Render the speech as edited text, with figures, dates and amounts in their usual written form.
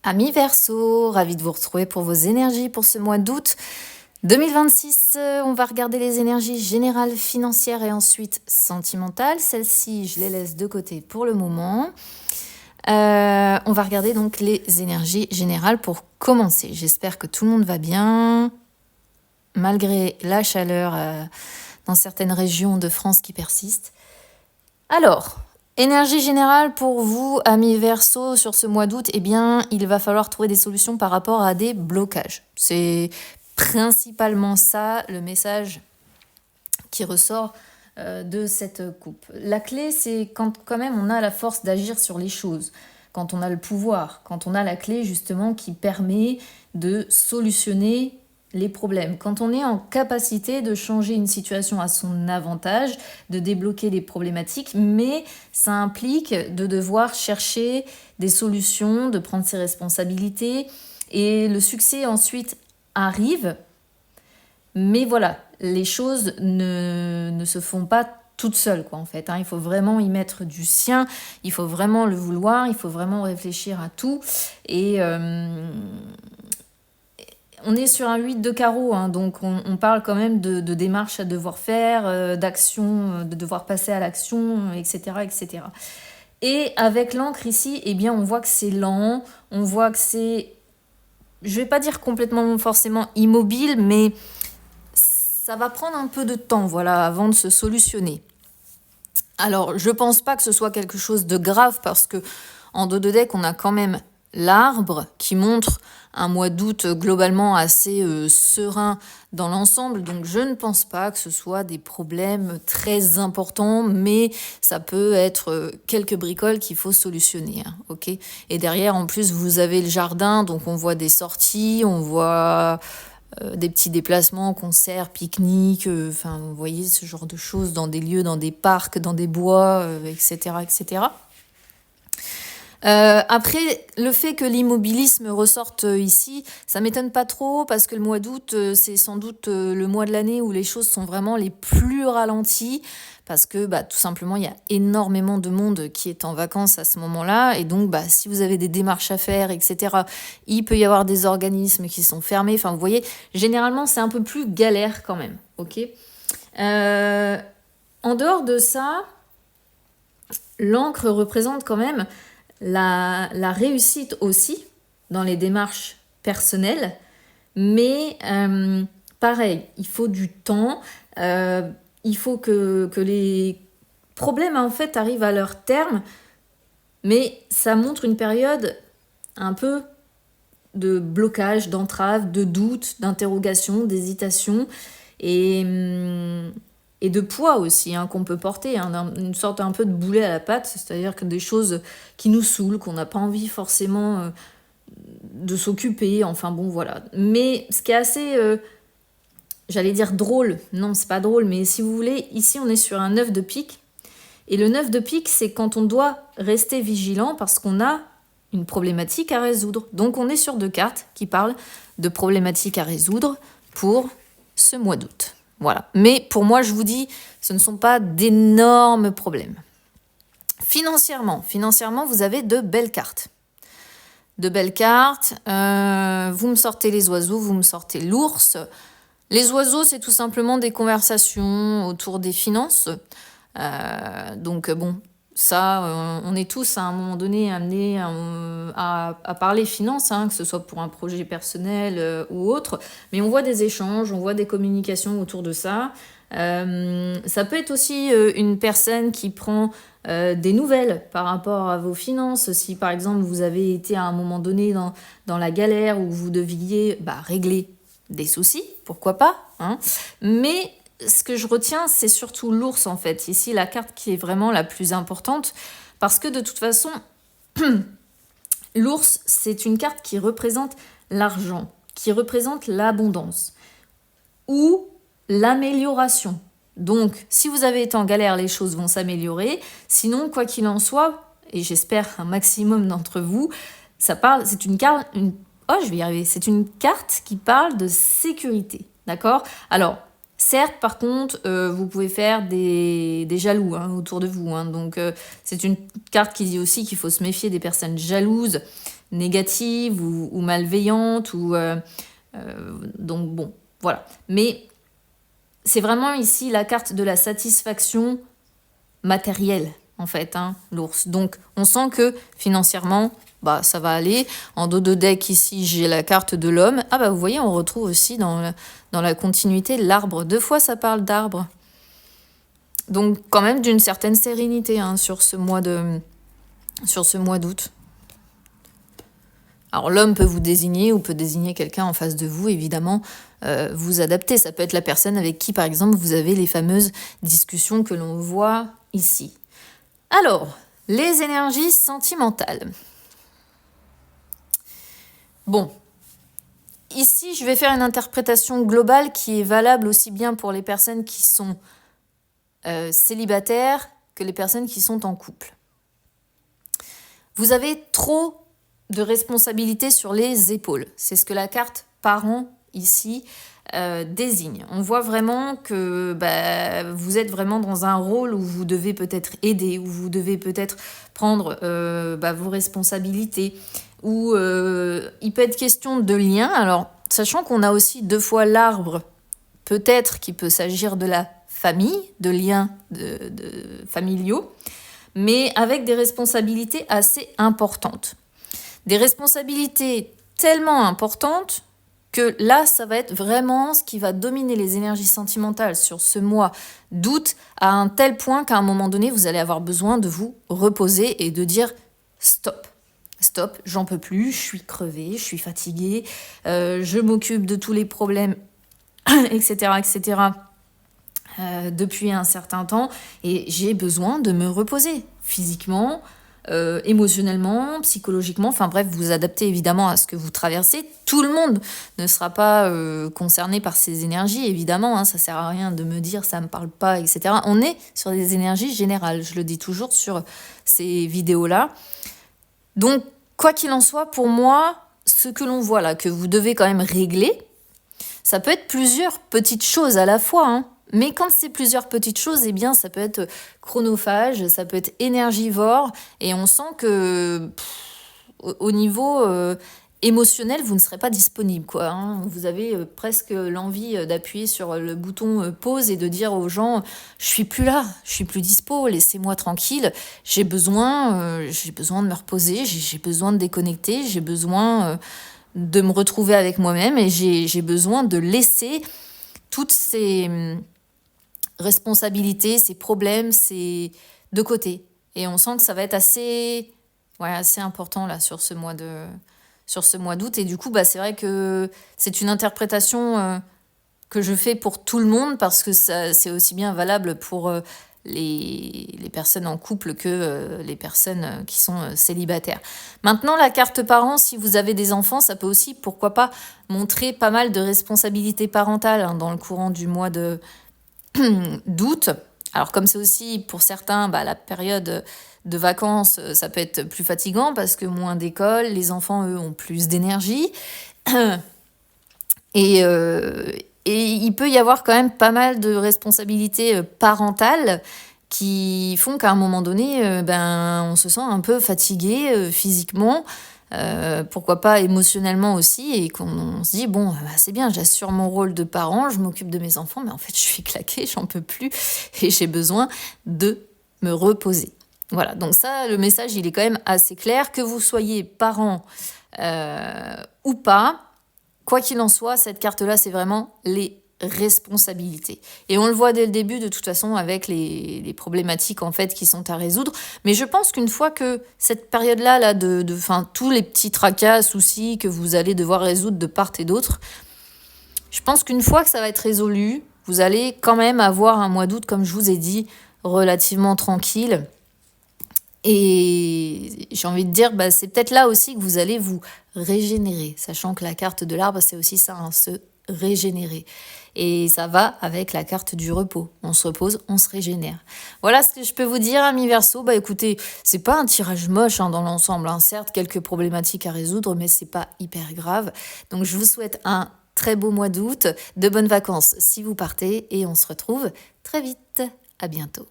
Amis Verseau, ravi de vous retrouver pour vos énergies pour ce mois d'août 2026. On va regarder les énergies générales, financières et ensuite sentimentales. Celles-ci, je les laisse de côté pour le moment. On va regarder donc les énergies générales pour commencer. J'espère que tout le monde va bien, malgré la chaleur dans certaines régions de France qui persiste. Alors, énergie générale pour vous, amis Verseau, sur ce mois d'août, eh bien, il va falloir trouver des solutions par rapport à des blocages. C'est principalement ça le message qui ressort de cette coupe. La clé, c'est quand même on a la force d'agir sur les choses, quand on a le pouvoir, quand on a la clé justement qui permet de solutionner les problèmes. Quand on est en capacité de changer une situation à son avantage, de débloquer les problématiques, mais ça implique de devoir chercher des solutions, de prendre ses responsabilités, et le succès ensuite arrive. Mais voilà, les choses ne se font pas toutes seules, quoi, en fait. Il faut vraiment y mettre du sien, il faut vraiment le vouloir, il faut vraiment réfléchir à tout. Et on est sur un 8 de carreau, donc on parle quand même de démarches à devoir faire, d'action, de devoir passer à l'action, etc., etc. Et avec l'encre ici, eh bien, on voit que c'est lent, on voit que c'est, je vais pas dire complètement forcément immobile, mais ça va prendre un peu de temps, voilà, avant de se solutionner. Alors, je pense pas que ce soit quelque chose de grave parce que en dos de deck, on a quand même l'arbre qui montre un mois d'août globalement assez serein dans l'ensemble. Donc, je ne pense pas que ce soit des problèmes très importants, mais ça peut être quelques bricoles qu'il faut solutionner. Ok ? Et derrière, en plus, vous avez le jardin, donc on voit des sorties, on voit des petits déplacements, concerts, pique-niques, enfin, vous voyez ce genre de choses dans des lieux, dans des parcs, dans des bois, etc., etc. Après, le fait que l'immobilisme ressorte ici, ça m'étonne pas trop parce que le mois d'août, c'est sans doute le mois de l'année où les choses sont vraiment les plus ralenties parce que tout simplement, il y a énormément de monde qui est en vacances à ce moment-là et donc si vous avez des démarches à faire, etc., il peut y avoir des organismes qui sont fermés. Enfin, vous voyez, généralement, c'est un peu plus galère quand même, ok ? En dehors de ça, l'encre représente quand même la réussite aussi dans les démarches personnelles, mais pareil, il faut du temps, il faut que les problèmes en fait arrivent à leur terme, mais ça montre une période un peu de blocage, d'entrave, de doute, d'interrogation, d'hésitation et de poids aussi qu'on peut porter, une sorte un peu de boulet à la patte, c'est-à-dire que des choses qui nous saoulent, qu'on n'a pas envie forcément de s'occuper, enfin bon voilà. Mais ce qui est assez, j'allais dire drôle, non c'est pas drôle, mais si vous voulez, ici on est sur un 9 de pique, et le 9 de pique c'est quand on doit rester vigilant parce qu'on a une problématique à résoudre. Donc on est sur 2 cartes qui parlent de problématiques à résoudre pour ce mois d'août. Voilà. Mais pour moi, je vous dis, ce ne sont pas d'énormes problèmes. Financièrement, vous avez de belles cartes. De belles cartes. Vous me sortez les oiseaux, vous me sortez l'ours. Les oiseaux, c'est tout simplement des conversations autour des finances. Donc bon, ça, on est tous à un moment donné amenés à parler finances, que ce soit pour un projet personnel ou autre. Mais on voit des échanges, on voit des communications autour de ça. Ça peut être aussi une personne qui prend des nouvelles par rapport à vos finances. Si par exemple vous avez été à un moment donné dans la galère où vous deviez régler des soucis, pourquoi pas, mais ce que je retiens, c'est surtout l'ours, en fait. Ici, la carte qui est vraiment la plus importante, parce que de toute façon, l'ours, c'est une carte qui représente l'argent, qui représente l'abondance, ou l'amélioration. Donc, si vous avez été en galère, les choses vont s'améliorer. Sinon, quoi qu'il en soit, et j'espère un maximum d'entre vous, c'est une carte... je vais y arriver. C'est une carte qui parle de sécurité, d'accord ? Alors, certes, par contre, vous pouvez faire des jaloux autour de vous. Donc, c'est une carte qui dit aussi qu'il faut se méfier des personnes jalouses, négative ou malveillante. Donc bon, voilà. Mais c'est vraiment ici la carte de la satisfaction matérielle, en fait, hein, l'ours. Donc on sent que financièrement, ça va aller. En dos de deck, ici, j'ai la carte de l'homme. Vous voyez, on retrouve aussi dans la continuité l'arbre. 2 fois, ça parle d'arbre. Donc quand même d'une certaine sérénité, hein, sur ce mois d'août. Alors l'homme peut vous désigner ou peut désigner quelqu'un en face de vous, évidemment, vous adaptez. Ça peut être la personne avec qui, par exemple, vous avez les fameuses discussions que l'on voit ici. Alors, les énergies sentimentales. Bon, ici, je vais faire une interprétation globale qui est valable aussi bien pour les personnes qui sont célibataires que les personnes qui sont en couple. Vous avez trop de responsabilités sur les épaules. C'est ce que la carte parent ici désigne. On voit vraiment que vous êtes vraiment dans un rôle où vous devez peut-être aider, où vous devez peut-être prendre vos responsabilités, où il peut être question de lien. Alors, sachant qu'on a aussi 2 fois l'arbre, peut-être qu'il peut s'agir de la famille, de liens familiaux, mais avec des responsabilités assez importantes. Des responsabilités tellement importantes que là, ça va être vraiment ce qui va dominer les énergies sentimentales sur ce mois d'août, à un tel point qu'à un moment donné, vous allez avoir besoin de vous reposer et de dire stop. Stop, j'en peux plus, je suis crevée, je suis fatiguée, je m'occupe de tous les problèmes, etc., depuis un certain temps, et j'ai besoin de me reposer physiquement, émotionnellement, psychologiquement, enfin bref, vous adaptez évidemment à ce que vous traversez. Tout le monde ne sera pas concerné par ces énergies, évidemment, hein, ça sert à rien de me dire ça me parle pas, etc. On est sur des énergies générales, je le dis toujours sur ces vidéos-là. Donc, quoi qu'il en soit, pour moi, ce que l'on voit là, que vous devez quand même régler, ça peut être plusieurs petites choses à la fois, hein. Mais quand c'est plusieurs petites choses, eh bien, ça peut être chronophage, ça peut être énergivore, et on sent que au niveau émotionnel, vous ne serez pas disponible, quoi, hein. Vous avez presque l'envie d'appuyer sur le bouton pause et de dire aux gens « Je suis plus là, je suis plus dispo, laissez-moi tranquille, j'ai besoin de me reposer, j'ai besoin de déconnecter, j'ai besoin de me retrouver avec moi-même et j'ai besoin de laisser toutes ces responsabilités, ces problèmes, c'est de côté. » Et on sent que ça va être assez important là sur ce mois d'août. Et du coup, c'est vrai que c'est une interprétation que je fais pour tout le monde parce que c'est aussi bien valable pour les personnes en couple que les personnes qui sont célibataires. Maintenant, la carte parent, si vous avez des enfants, ça peut aussi, pourquoi pas, montrer pas mal de responsabilités parentales, hein, dans le courant du mois d'août. Alors comme c'est aussi pour certains la période de vacances, ça peut être plus fatigant parce que moins d'école, les enfants eux ont plus d'énergie et il peut y avoir quand même pas mal de responsabilités parentales qui font qu'à un moment donné on se sent un peu fatigué physiquement, pourquoi pas émotionnellement aussi, et qu'on se dit c'est bien, j'assure mon rôle de parent, je m'occupe de mes enfants, mais en fait je suis claquée, j'en peux plus et j'ai besoin de me reposer. Voilà, donc ça, le message il est quand même assez clair, que vous soyez parent ou pas, quoi qu'il en soit, cette carte-là c'est vraiment les responsabilités. Et on le voit dès le début de toute façon avec les problématiques en fait qui sont à résoudre. Mais je pense qu'une fois que cette période-là tous les petits tracas, soucis que vous allez devoir résoudre de part et d'autre, je pense qu'une fois que ça va être résolu, vous allez quand même avoir un mois d'août, comme je vous ai dit, relativement tranquille. Et j'ai envie de dire, c'est peut-être là aussi que vous allez vous régénérer, sachant que la carte de l'arbre, c'est aussi ça, hein, se régénérer. Et ça va avec la carte du repos. On se repose, on se régénère. Voilà ce que je peux vous dire, amis Verseau. Écoutez, c'est pas un tirage moche dans l'ensemble, hein. Certes, quelques problématiques à résoudre, mais c'est pas hyper grave. Donc je vous souhaite un très beau mois d'août, de bonnes vacances si vous partez, et on se retrouve très vite. À bientôt.